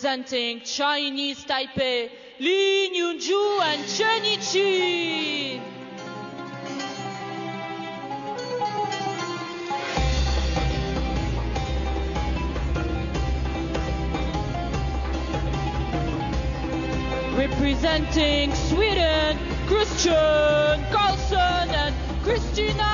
representing Chinese Taipei, Lin Yunju and Chen Yiqi. Representing Sweden, Christian, KARLSSON and CHRISTINA.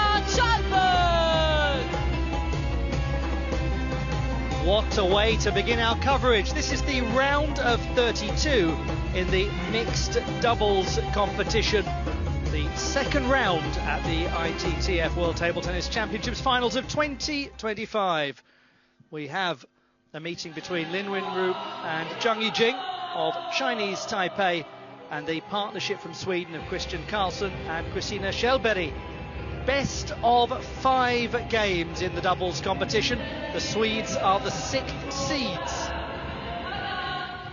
What a way to begin our coverage. This is the round of 32 in the mixed doubles competition. The second round at the ITTF World Table Tennis Championships Finals of 2025. We have a meeting between Lin Wenru and Zhang Yijing of Chinese Taipei and the partnership from Sweden of Christian KARLSSON and Christina Kjellberg. Best of 5 games in the doubles competition. The Swedes are the 6th seeds.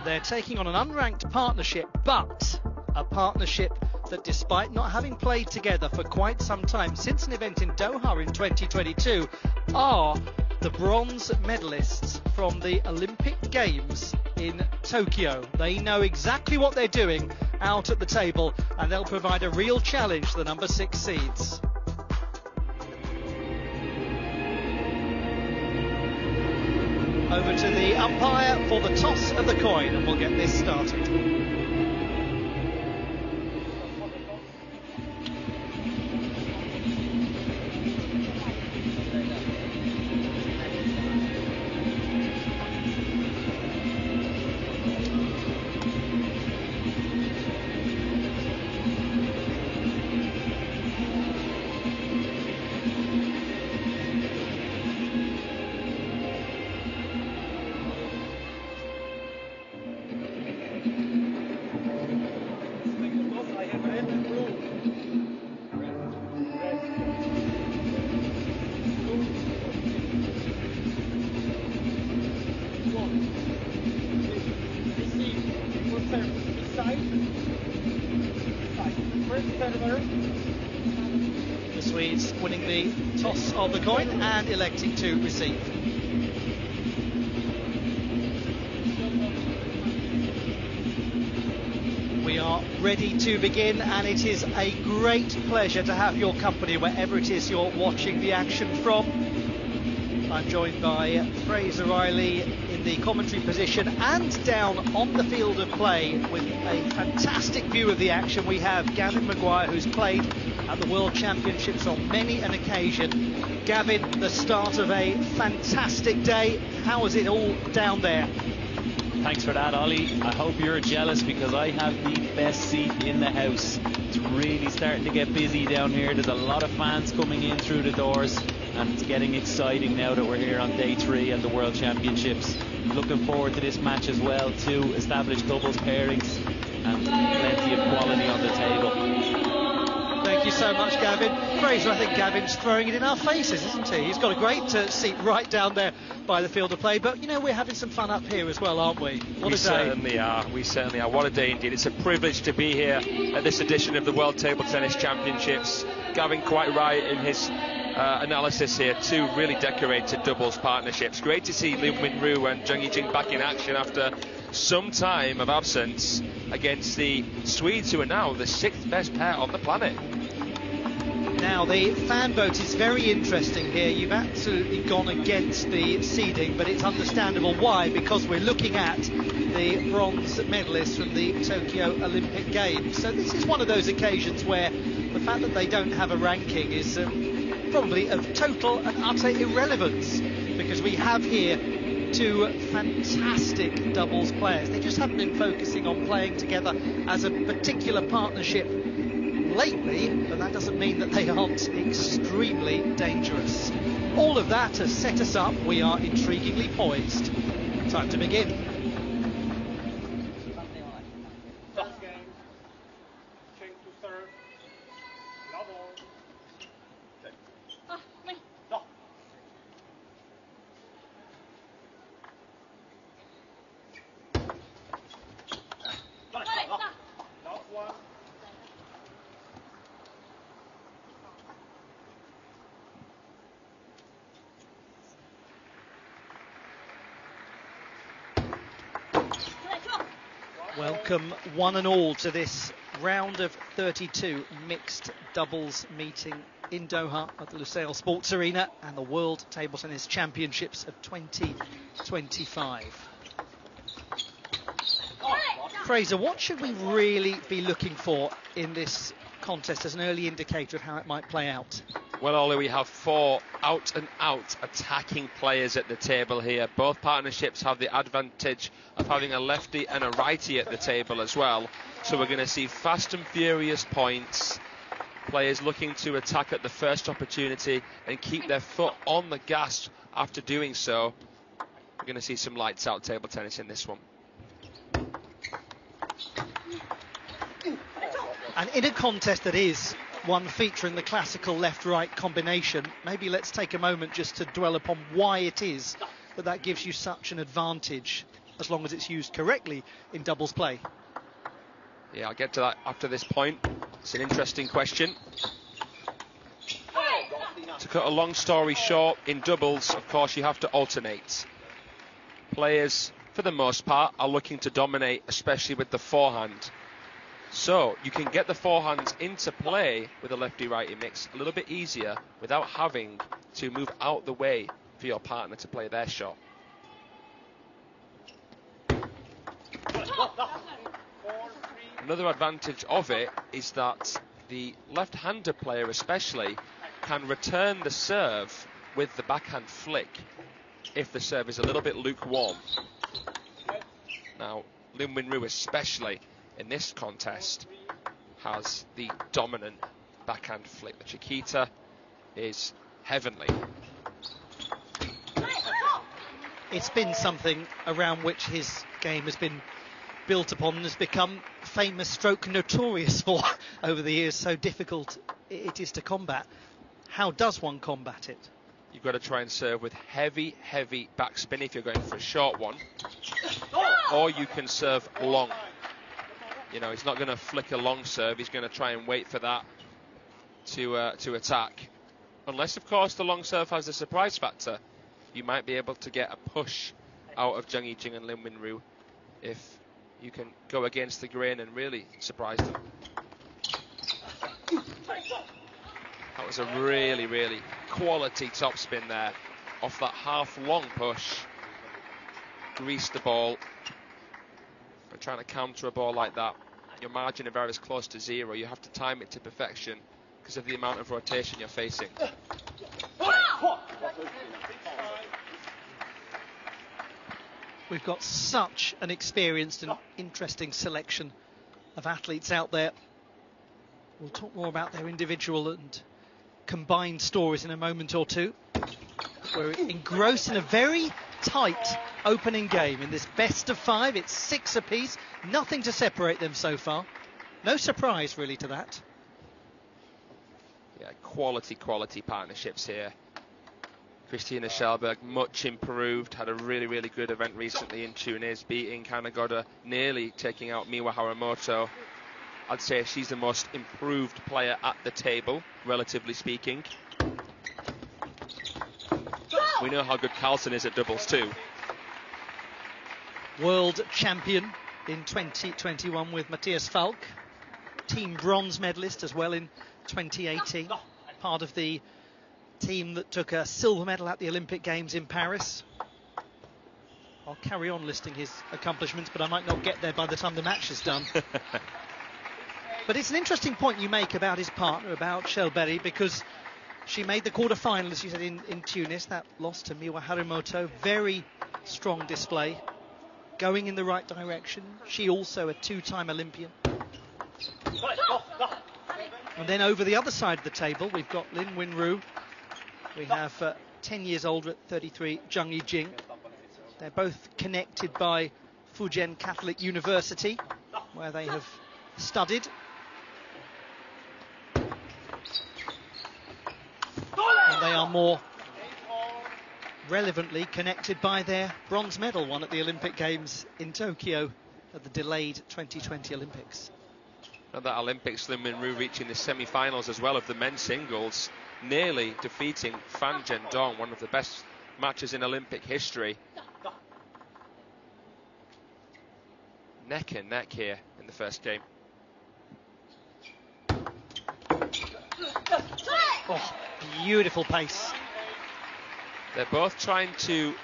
They're taking on an unranked partnership, but a partnership that, despite not having played together for quite some time, since an event in Doha in 2022, are the bronze medalists from the Olympic Games in Tokyo. They know exactly what they're doing out at the table, and they'll provide a real challenge to the number 6 seeds. Over to the umpire for the toss of the coin, and we'll get this started. The Swedes winning the toss of the coin and electing to receive. We are ready to begin, and it is a great pleasure to have your company wherever it is you're watching the action from. I'm joined by Fraser Riley in the commentary position, and down on the field of play with a fantastic view of the action we have Gavin Maguire, who's played at the World Championships on many an occasion. Gavin, the start of a fantastic day. How is it all down there? Thanks for that, Ollie. I hope you're jealous because I have the best seat in the house. It's really starting to get busy down here. There's a lot of fans coming in through the doors, and it's getting exciting now that we're here on day 3 at the World Championships. Looking forward to this match as well. 2 established doubles pairings and plenty of quality on the table. Thank you so much, Gavin. Fraser, I think Gavin's throwing it in our faces, isn't he? He's got a great seat right down there by the field of play, but you know, we're having some fun up here as well, aren't we? What a day. Certainly are. We certainly are. What a day indeed. It's a privilege to be here at this edition of the World Table Tennis Championships. Gavin quite right in his analysis here. 2 really decorated doubles partnerships. Great to see Lin Wenru and Zhang Yijing back in action after some time of absence against the Swedes, who are now the 6th best pair on the planet. Now, the fan vote is very interesting here. You've absolutely gone against the seeding, but it's understandable why, because we're looking at the bronze medalists from the Tokyo Olympic Games. So this is one of those occasions where the fact that they don't have a ranking is probably of total and utter irrelevance, because we have here 2 fantastic doubles players. They just haven't been focusing on playing together as a particular partnership lately, but that doesn't mean that they aren't extremely dangerous. All of that has set us up. We are intriguingly poised. Time to begin. Welcome one and all to this round of 32 mixed doubles meeting in Doha at the Lusail Sports Arena and the World Table Tennis Championships of 2025. Fraser, what should we really be looking for in this contest as an early indicator of how it might play out? Well, Ollie, we have 4 out-and-out attacking players at the table here. Both partnerships have the advantage of having a lefty and a righty at the table as well. So we're going to see fast and furious points. Players looking to attack at the first opportunity and keep their foot on the gas after doing so. We're going to see some lights-out table tennis in this one. And in a contest that is one featuring the classical left-right combination, maybe let's take a moment just to dwell upon why it is that gives you such an advantage as long as it's used correctly in doubles play. Yeah, I'll get to that after this point. It's an interesting question. To cut a long story short, in doubles, of course, you have to alternate. Players, for the most part, are looking to dominate, especially with the forehand. So you can get the forehands into play with a lefty-righty mix a little bit easier without having to move out the way for your partner to play their shot. Another advantage of it is that the left-hander player especially can return the serve with the backhand flick if the serve is a little bit lukewarm. Now, Lin Winru especially in this contest has the dominant backhand flick. The Chiquita is heavenly. It's been something around which his game has been built upon and has become famous stroke notorious for over the years. So difficult it is to combat. How does one combat it? You've got to try and serve with heavy backspin if you're going for a short one, or you can serve long. You know, he's not going to flick a long serve. He's going to try and wait for that to attack. Unless, of course, the long serve has a surprise factor. You might be able to get a push out of Zheng Yijing and Lin Winru if you can go against the grain and really surprise them. That was a really quality topspin there off that half-long push. Greased the ball. But trying to counter a ball like that, your margin of error is close to 0. You have to time it to perfection because of the amount of rotation you're facing. We've got such an experienced and interesting selection of athletes out there. We'll talk more about their individual and combined stories in a moment or two. We're engrossed in a very tight opening game in this best of 5. It's 6 apiece, nothing to separate them so far. No surprise really to that. Yeah, quality partnerships here. Christina Kjellberg, much improved, had a really good event recently in Tunis, beating Kanagota, nearly taking out Miwa Haramoto. I'd say she's the most improved player at the table, relatively speaking. We know how good KARLSSON is at doubles too. World champion in 2021 with Matthias Falk. Team bronze medalist as well in 2018. Part of the team that took a silver medal at the Olympic Games in Paris. I'll carry on listing his accomplishments, but I might not get there by the time the match is done. But it's an interesting point you make about his partner, about Kjellberg, because she made the quarter-final, as you said, in Tunis. That loss to Miwa Haramoto. Very strong display. Going in the right direction. She also a 2-time Olympian. And then over the other side of the table, we've got Lin Winru. We have 10 years older at 33, Zheng Yijing. They're both connected by Fujian Catholic University, where they have studied. And they are more relevantly connected by their bronze medal won at the Olympic Games in Tokyo at the delayed 2020 Olympics. At that Olympics, Lin Winru reaching the semi-finals as well of the men's singles, nearly defeating Fan Zhendong, one of the best matches in Olympic history. neck and neck here in the first game. Oh, beautiful pace. They're both trying to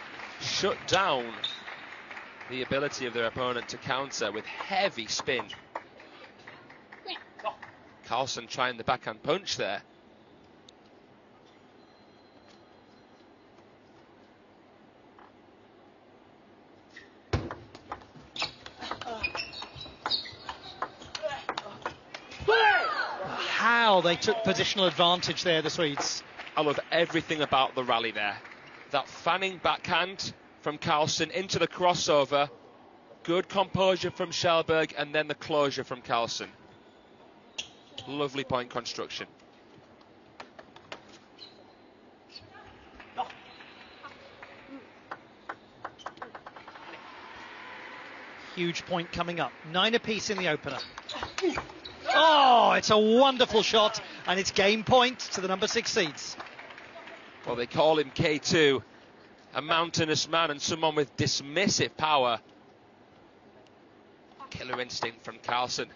shut down the ability of their opponent to counter with heavy spin. KARLSSON trying the backhand punch there. How they took positional advantage there, the Swedes. I love everything about the rally there. That fanning backhand from KARLSSON into the crossover. Good composure from Kjellberg, and then the closure from KARLSSON. Lovely point construction. Huge point coming up. 9 apiece in the opener. Oh, it's a wonderful shot, and it's game point to the number 6 seeds. Well, they call him K2, a mountainous man and someone with dismissive power. Killer instinct from KARLSSON.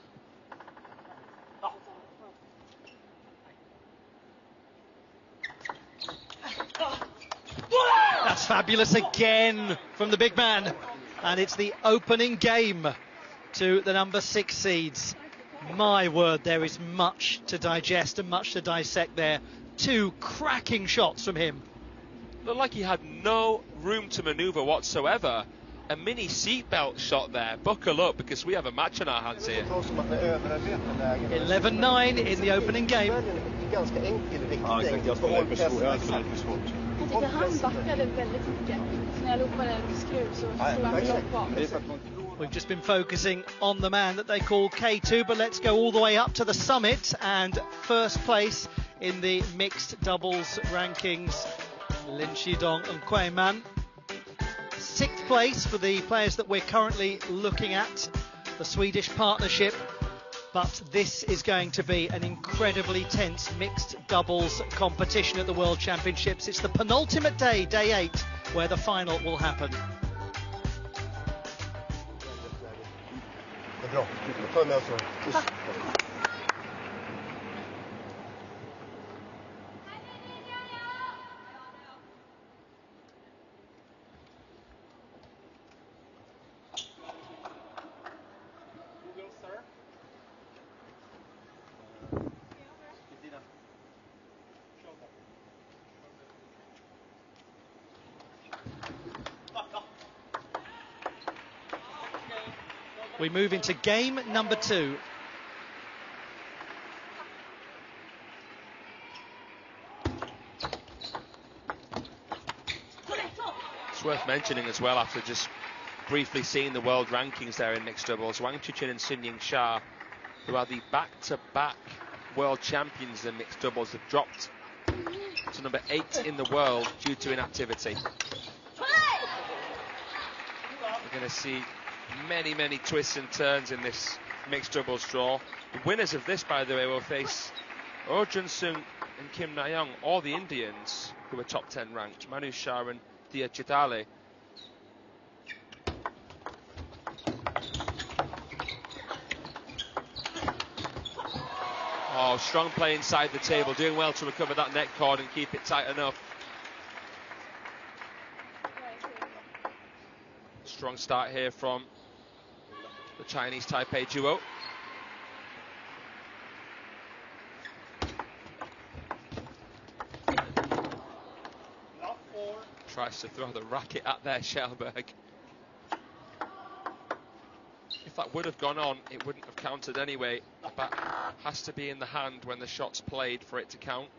That's fabulous again from the big man. And it's the opening game to the number 6 seeds. My word, there is much to digest and much to dissect there. 2 cracking shots from him. Looked like he had no room to manoeuvre whatsoever. A mini seatbelt shot there. Buckle up, because we have a match on our hands here. 11-9 in the opening game. We've just been focusing on the man that they call K2, but let's go all the way up to the summit, and first place in the mixed doubles rankings, Lin Shidong and Kuei Man. 6th place for the players that we're currently looking at, the Swedish partnership. But this is going to be an incredibly tense mixed doubles competition at the World Championships. It's the penultimate day, day 8, where the final will happen. We move into game number 2. It's worth mentioning as well, after just briefly seeing the world rankings there in mixed doubles, Wang Chuqin and Sun Ying Xia, who are the back-to-back world champions in mixed doubles, have dropped to number 8 in the world due to inactivity. We're going to see many twists and turns in this mixed doubles draw. The winners of this, by the way, will face Arjun Singh and Kim Na-young, all the Indians who are top 10 ranked, Manu Shah and Dia Chitale. Oh, strong play inside the table, doing well to recover that net cord and keep it tight enough. Strong start here from the Chinese Taipei duo. Tries to throw the racket at their Kjellberg. If that would have gone on, it wouldn't have counted anyway. The bat has to be in the hand when the shot's played for it to count.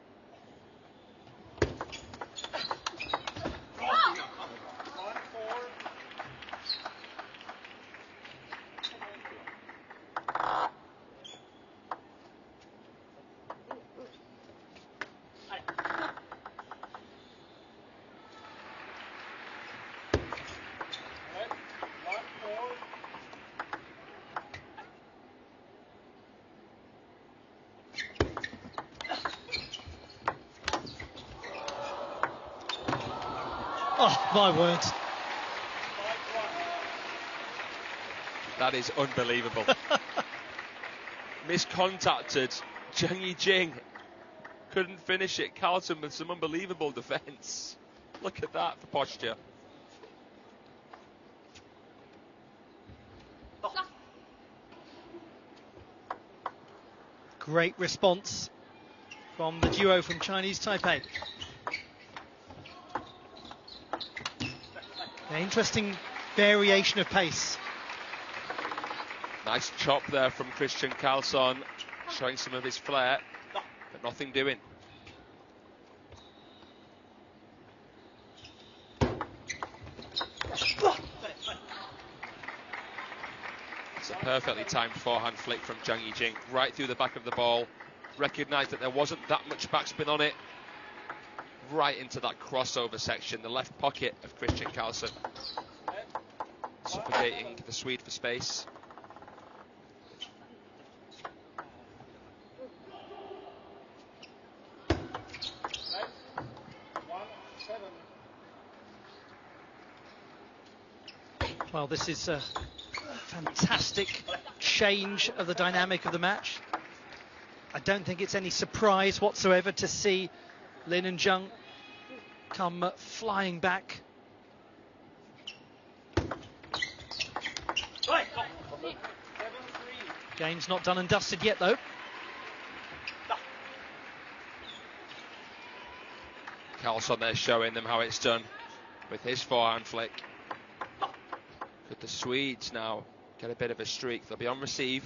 Oh, my word. That is unbelievable. Miscontacted. Zheng Yijing couldn't finish it. Carlsson with some unbelievable defence. Look at that for posture. Great response from the duo from Chinese Taipei. An interesting variation of pace. Nice chop there from Christian Karlsson, showing some of his flair, but nothing doing. It's a perfectly timed forehand flick from Zheng Yijing, right through the back of the ball. Recognised that there wasn't that much backspin on it. Right into that crossover section, the left pocket of Christian Karlsson. Suffocating the Swede for space. Well, this is a fantastic change of the dynamic of the match. I don't think it's any surprise whatsoever to see Lin and Zheng come flying back. Game's not done and dusted yet, though. Karlsson there showing them how it's done with his forehand flick. Could the Swedes now get a bit of a streak? They'll be on receive.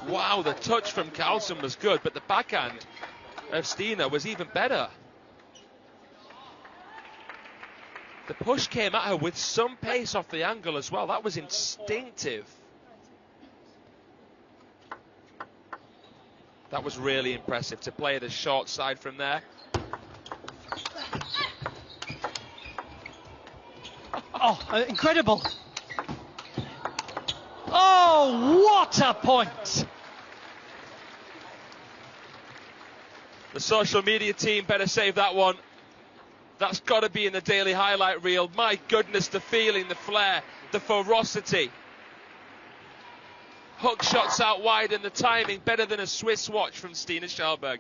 Wow, the touch from Karlsson was good, but the backhand of Stina was even better. The push came at her with some pace off the angle as well. That was instinctive. That was really impressive to play the short side from there. Oh, incredible. Oh, what a point. The social media team better save that one. That's got to be in the daily highlight reel. My goodness, the feeling, the flair, the ferocity. Hook shots out wide and the timing better than a Swiss watch from Stina Schellberg.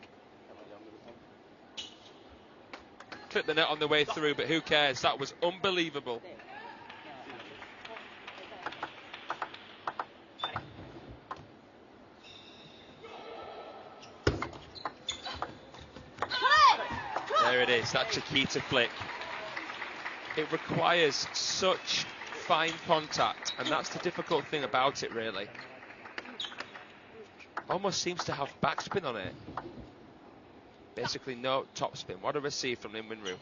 Clipped the net on the way through, but who cares? That was unbelievable. There it is, that Chiquita flick. It requires such fine contact, and that's the difficult thing about it, really. Almost seems to have backspin on it. Basically no topspin. What a receive from Lin Winru.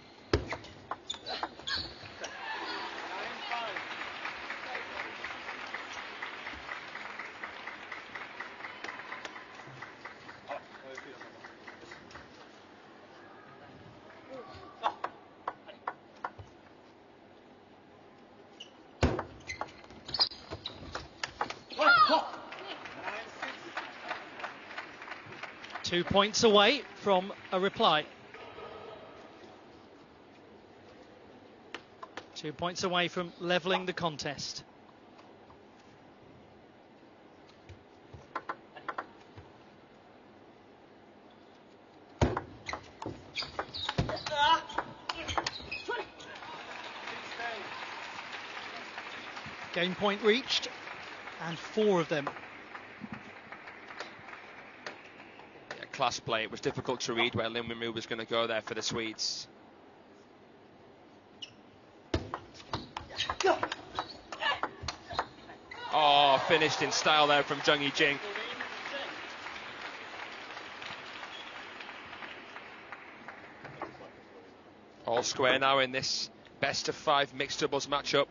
Two points away from a reply. 2 points away from levelling the contest. Game point reached, and 4 of them. Class play. It was difficult to read where Lin Winru was going to go there for the Swedes. Oh, finished in style there from Zheng Yijing. All square now in this best of 5 mixed doubles matchup.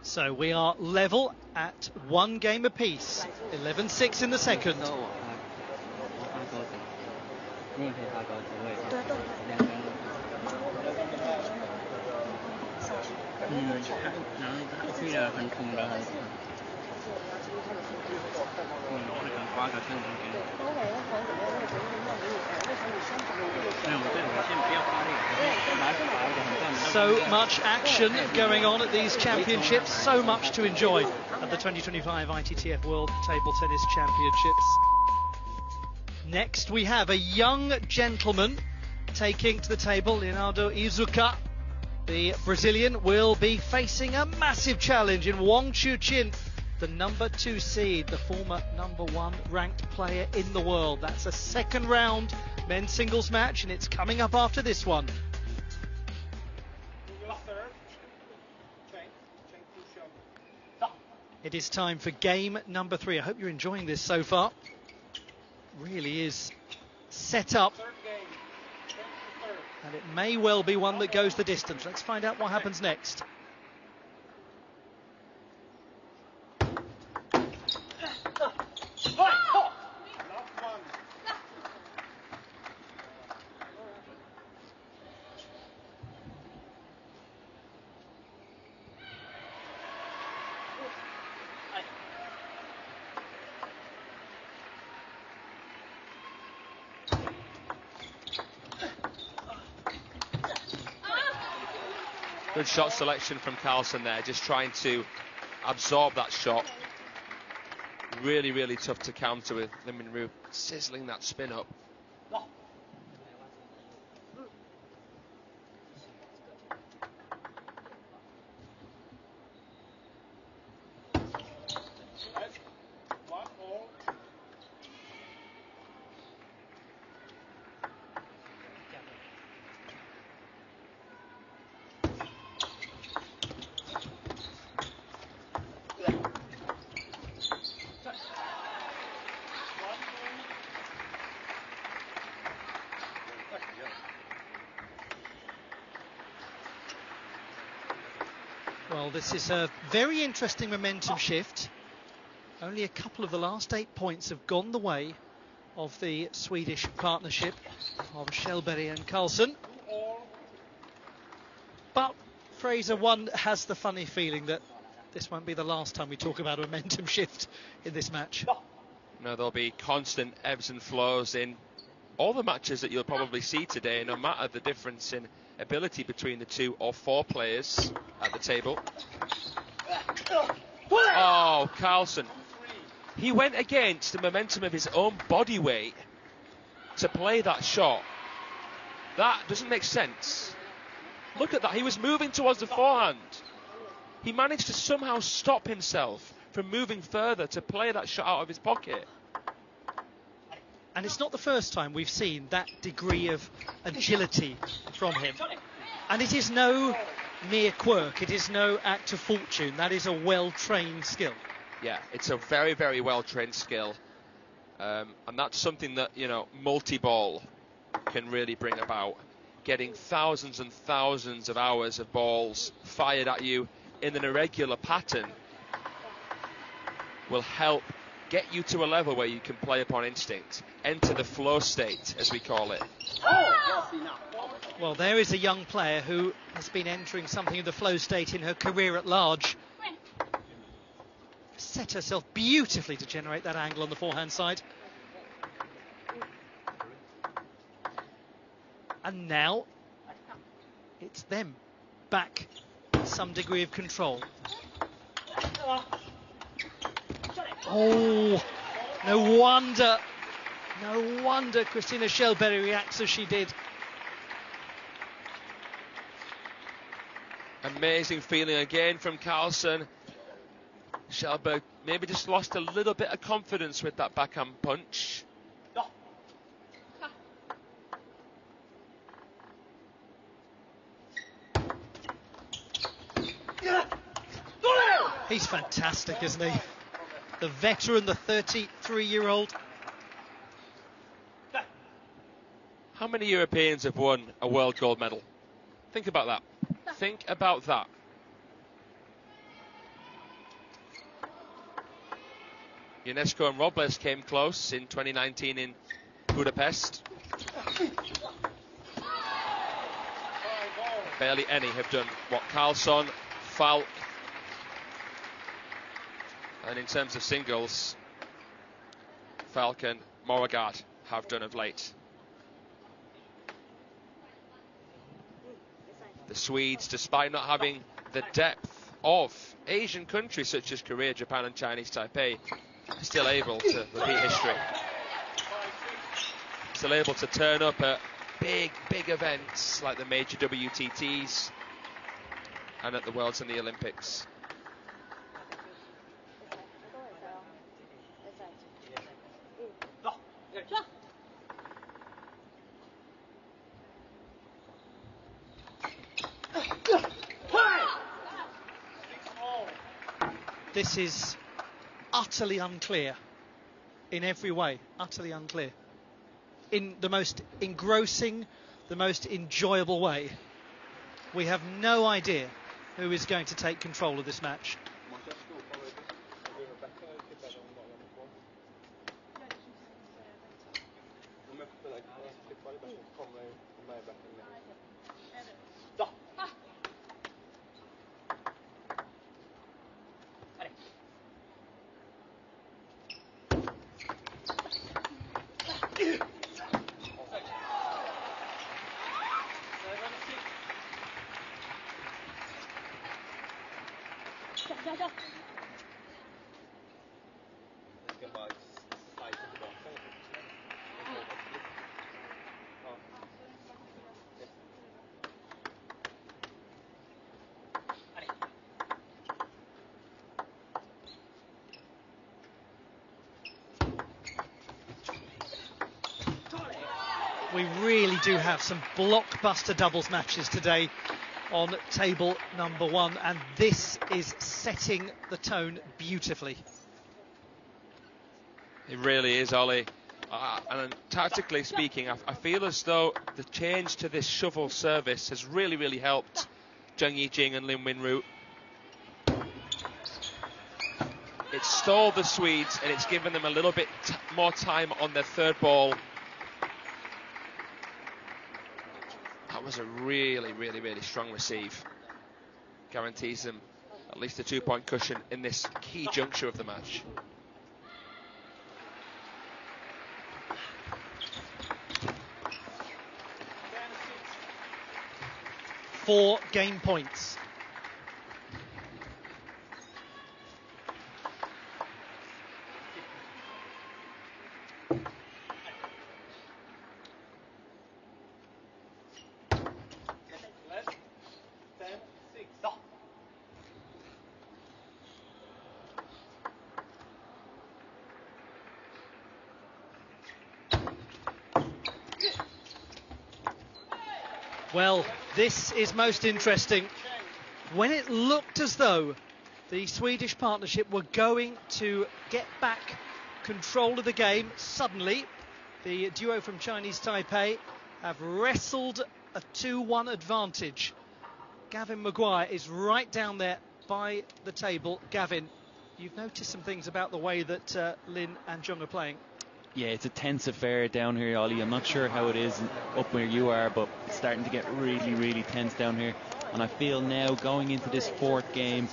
So we are level at 1 game apiece. 11-6 in the second. So much action going on at these championships, so much to enjoy at the 2025 ITTF World Table Tennis Championships. Next we have a young gentleman taking to the table, Leonardo Izuka. The Brazilian will be facing a massive challenge in Wang Chuqin, the number 2 seed, the former number 1 ranked player in the world. That's a second round men's singles match, and it's coming up after this one. It is time for game number 3. I hope you're enjoying this so far. Really is set up, and it may well be one that goes the distance. Let's find out what happens next. Good shot selection from KARLSSON there, just trying to absorb that shot. Really, really tough to counter with Lim Min Roo sizzling that spin up. Well, this is a very interesting momentum shift. Only a couple of the last 8 points have gone the way of the Swedish partnership of Kjellberg and KARLSSON. But Fraser, one has the funny feeling that this won't be the last time we talk about a momentum shift in this match. No, there'll be constant ebbs and flows in all the matches that you'll probably see today, no matter the difference in ability between the 2 or 4 players at the table. Oh, KARLSSON. He went against the momentum of his own body weight to play that shot. That doesn't make sense. Look at that. He was moving towards the forehand. He managed to somehow stop himself from moving further to play that shot out of his pocket. And it's not the first time we've seen that degree of agility from him. And it is no mere quirk. It is no act of fortune. That is a well-trained skill. Yeah, it's a very, very well-trained skill. And that's something that, you know, multi-ball can really bring about. Getting thousands and thousands of hours of balls fired at you in an irregular pattern will help get you to a level where you can play upon instinct, enter the flow state, as we call it. Well, there is a young player who has been entering something of the flow state in her career at large. Set herself beautifully to generate that angle on the forehand side. And now it's them back with some degree of control. Oh, no wonder Christina Kjellberg reacts as she did. Amazing feeling again from KARLSSON. Kjellberg maybe just lost a little bit of confidence with that backhand punch. He's fantastic, isn't he? The veteran, the 33-year-old. How many Europeans have won a world gold medal? Think about that. Think about that. UNESCO and Robles came close in 2019 in Budapest. Barely any have done what KARLSSON Falk. And in terms of singles, Falk and Moregard have done of late. The Swedes, despite not having the depth of Asian countries such as Korea, Japan and Chinese Taipei, are still able to repeat history. Still able to turn up at big events like the major WTTs and at the Worlds and the Olympics. This is utterly unclear in every way, utterly unclear. In the most engrossing, the most enjoyable way. We have no idea who is going to take control of this match. We really do have some blockbuster doubles matches today on table number 1, and this is setting the tone beautifully. It really is, Ollie. And tactically speaking, I feel as though the change to this shovel service has really helped Zheng Yijing and Lin Wenru. It's stalled the Swedes and it's given them a little bit more time on their third ball. That was a really strong receive. Guarantees them at least a 2-point cushion in this key juncture of the match. Four game points. Well, this is most interesting. When it looked as though the Swedish partnership were going to get back control of the game, suddenly the duo from Chinese Taipei have wrestled a 2-1 advantage. Gavin Maguire is right down there by the table. Gavin, you've noticed some things about the way that Lin and Zheng are playing. Yeah, it's a tense affair down here, Ollie. I'm not sure how it is up where you are, but it's starting to get really tense down here. And I feel now going into this fourth game,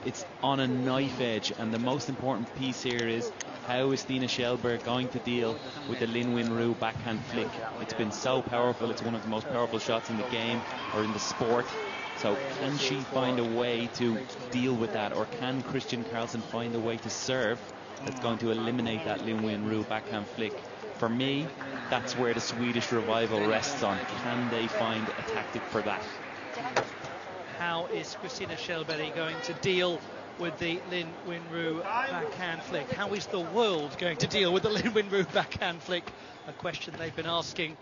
it's on a knife edge. And the most important piece here is how is Stina Kjellberg going to deal with the Lin Wenru backhand flick? It's been so powerful. It's one of the most powerful shots in the game or in the sport. So can she find a way to deal with that? Or can Christian Karlsson find a way to serve that's going to eliminate that Lin Wenru backhand flick? For me, that's where the Swedish revival rests on. Can they find a tactic for that? How is Christina Kjellberg going to deal with the Lin Wenru backhand flick? How is the world going to deal with the Lin Wenru backhand flick? A question they've been asking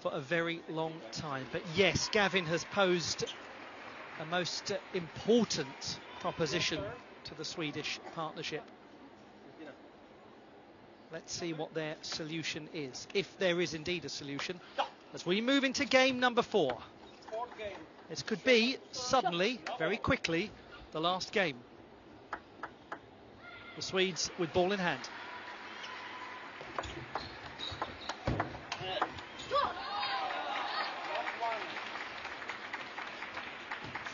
for a very long time. But yes, Gavin has posed a most important proposition to the Swedish partnership. Let's see what their solution is, if there is indeed a solution, as we move into game number 4. This could be, suddenly, very quickly, the last game. The Swedes with ball in hand.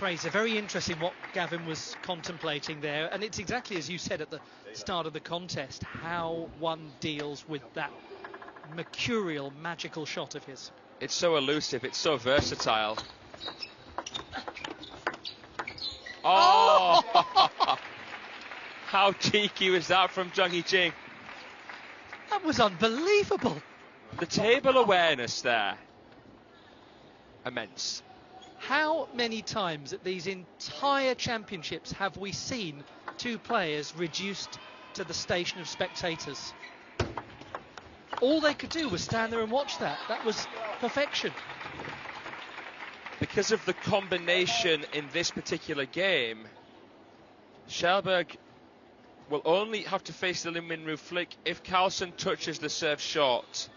Fraser, very interesting what Gavin was contemplating there, and it's exactly as you said at the start of the contest, how one deals with that mercurial, magical shot of his. It's so elusive, it's so versatile. Oh! How cheeky was that from Ching? That was unbelievable. The table awareness there, immense. How many times at these entire championships have we seen two players reduced to the station of spectators? All they could do was stand there and watch that. That was perfection. Because of the combination in this particular game, Kjellberg will only have to face the LIN Winru flick if KARLSSON touches the serve short.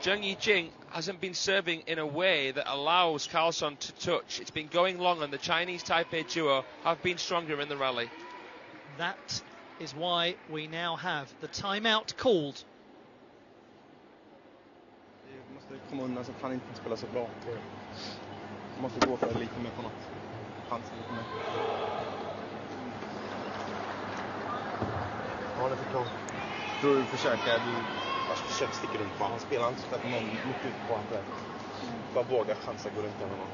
Ching hasn't been serving in a way that allows KARLSSON to touch. It's been going long, and the Chinese Taipei duo have been stronger in the rally. That is why we now have the timeout called. Komma undan så kan inte spela så bra. Måste gå för lite mer på något. Chansen lite mer. Ja, det förstår. Tror du försöker sticka runt på. Han spelar inte så att någon mycket ut på att bara våga chansa gå runt över någon.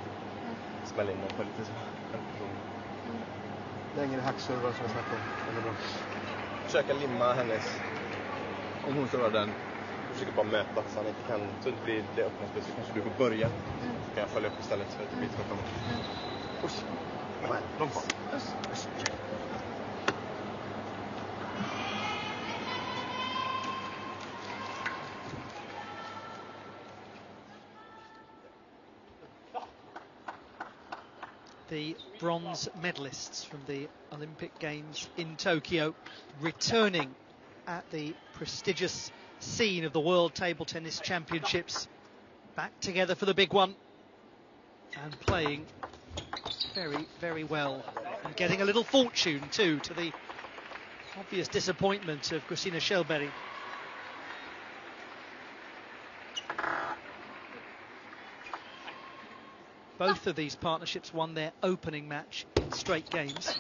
Smälla in den på lite så. Längre hackservar som jag snackade om. Bra. Försöka limma hennes. Om hon servar den. Försöker bara möta så han inte kan, så det blir det öppna spel, så kanske du får börja. Så kan jag följa upp istället så att det blir inte framåt. Usch. Nej, de får. The bronze medalists from the Olympic Games in Tokyo returning at the prestigious scene of the World Table Tennis Championships, back together for the big one and playing very, very well, and getting a little fortune too, to the obvious disappointment of Christina Kjellberg. Both of these partnerships won their opening match in straight games.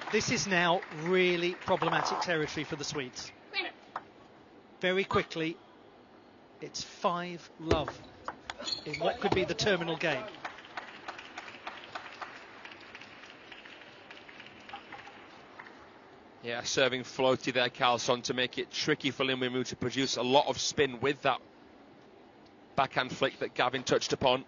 This is now really problematic territory for the Swedes. Very quickly, it's 5-love in what could be the terminal game. Yeah, serving floaty there, KARLSSON, to make it tricky for LIN Winru to produce a lot of spin with that backhand flick that Gavin touched upon.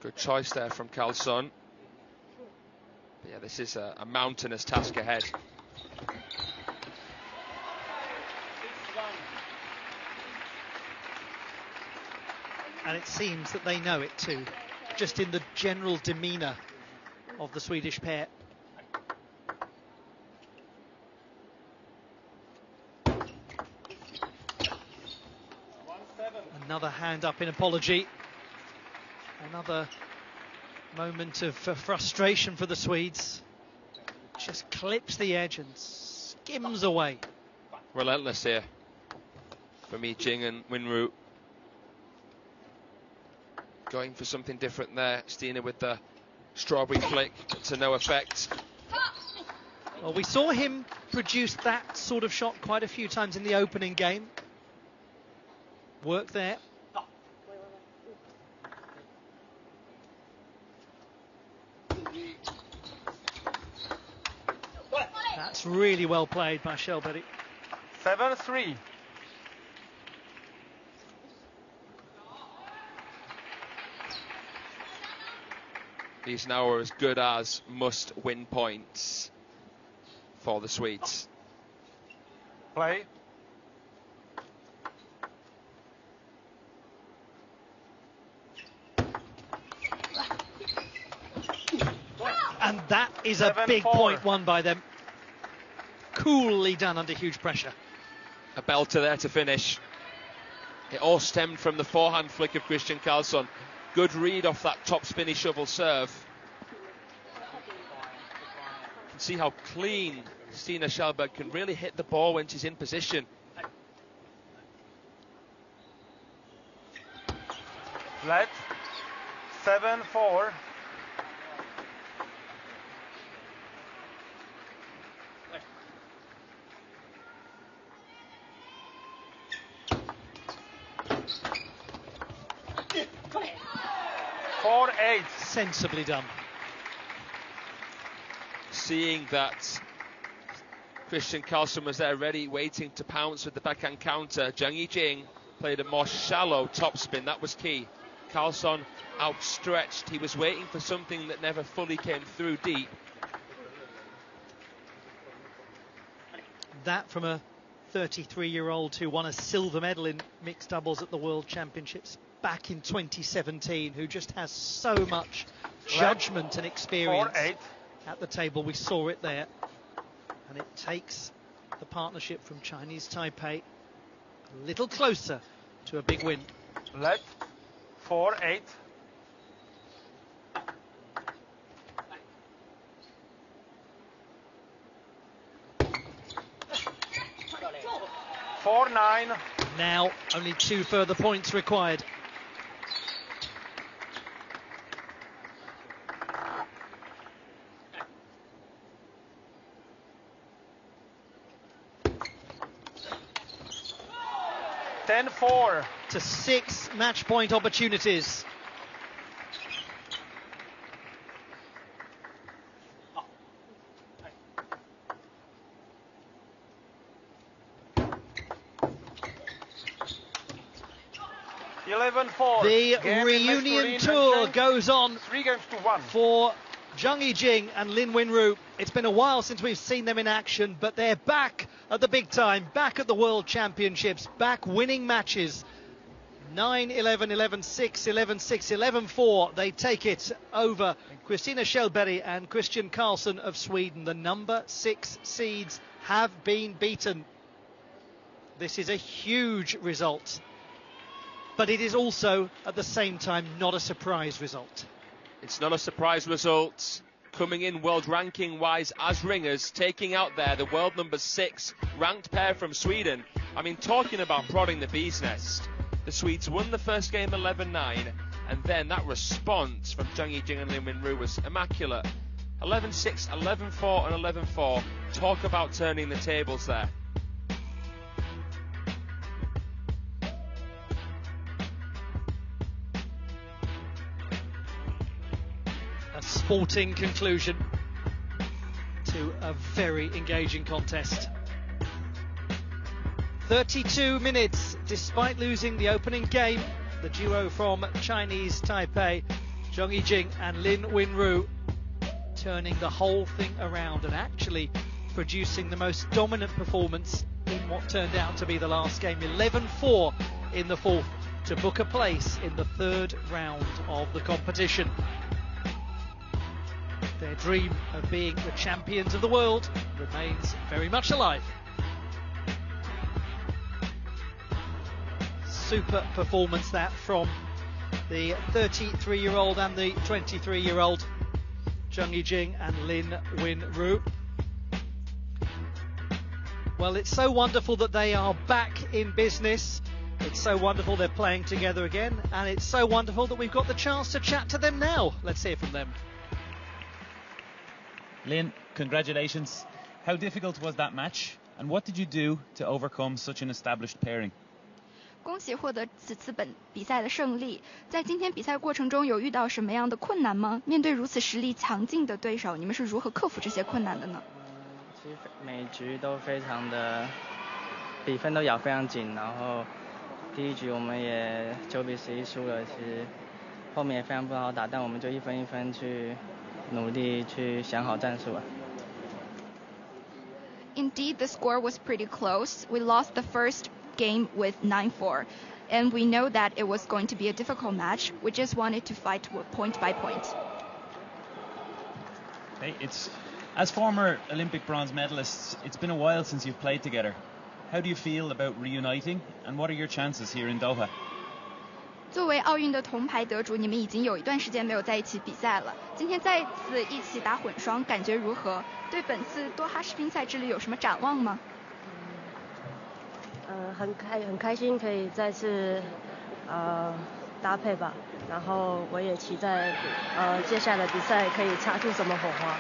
Good choice there from KARLSSON. But yeah, this is a mountainous task ahead. And it seems that they know it too, just in the general demeanour of the Swedish pair. Another hand up in apology. Another moment of frustration for the Swedes. Just clips the edge and skims away. Relentless here from Ching and Winru. Going for something different there. Stina with the strawberry flick to no effect. Well, we saw him produce that sort of shot quite a few times in the opening game. Work there. That's really well played by Kjellberg. 7-3. These now are as good as must-win points for the Swedes. Play. And that is a big point won by them. Coolly done under huge pressure. A belter there to finish. It all stemmed from the forehand flick of Christian KARLSSON. Good read off that top spinny shovel serve. You can see how clean Christina Schellberg can really hit the ball when she's in position. Let 7-4. Sensibly done. Seeing that Christian KARLSSON was there ready, waiting to pounce with the backhand counter, Zhang Yijing played a more shallow topspin. That was key. KARLSSON outstretched. He was waiting for something that never fully came through deep. That from a 33-year-old who won a silver medal in mixed doubles at the World Championships back in 2017, who just has so much judgment and experience at the table. We saw it there. And it takes the partnership from Chinese Taipei a little closer to a big win. Let 4-8. Now only 2 further points required. To 6 match point opportunities. The reunion tour goes on 3 games to 1 for Zhang Yijing and Lin Wenru. It's been a while since we've seen them in action, but they're back at the big time, back at the World Championships, back winning matches. 9-11, 11-6, 11-6, 11-4. They take it over Christina Schellberg and Christian KARLSSON of Sweden. The number 6 seeds have been beaten. This is a huge result, but it is also at the same time not a surprise result. It's not a surprise result. Coming in world ranking wise as ringers, taking out there the world number 6 ranked pair from Sweden. I mean, talking about prodding the bee's nest. The Swedes won the first game 11-9, and then that response from Zhang Yijing and Lin Wenru was immaculate. 11-6, 11-4 and 11-4. Talk about turning the tables there. A sporting conclusion to a very engaging contest. 32 minutes, despite losing the opening game, the duo from Chinese Taipei, Zhang Yijing and Lin Wenru, turning the whole thing around and actually producing the most dominant performance in what turned out to be the last game. 11-4 in the 4th to book a place in the 3rd round of the competition. Their dream of being the champions of the world remains very much alive. Super performance that from the 33-year-old and the 23-year-old Zhang Yijing and Lin Wenru. Well, it's so wonderful that they are back in business. It's so wonderful they're playing together again, and it's so wonderful that we've got the chance to chat to them now. Let's hear from them. Lin, congratulations. How difficult was that match, and what did you do to overcome such an established pairing? 恭喜获得此次比赛的胜利。在今天比赛过程中有遇到什么样的困难吗？面对如此实力强劲的对手，你们是如何克服这些困难的呢？其实每局都非常的比分都咬非常紧，然后第一局我们也9比11输了，其实后面也非常不好打，但我们就一分一分去努力去想好战术。Indeed, the score was pretty close. We lost the first game with 9-4, and we know that it was going to be a difficult match. We just wanted to fight point by point. Hey, as former Olympic bronze medalists, it's been a while since you've played together. How do you feel about reuniting, and what are your chances here in Doha? 作为奥运的铜牌得主，你们已经有一段时间没有在一起比赛了。今天再次一起打混双，感觉如何？对本次多哈世乒赛之旅有什么展望吗？很开心可以再次搭配吧，然后我也期待接下来的比赛可以擦出什么火花。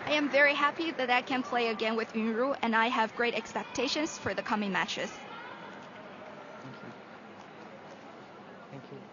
I am very happy that I can play again with Yunru, and I have great expectations for the coming matches. Thank you.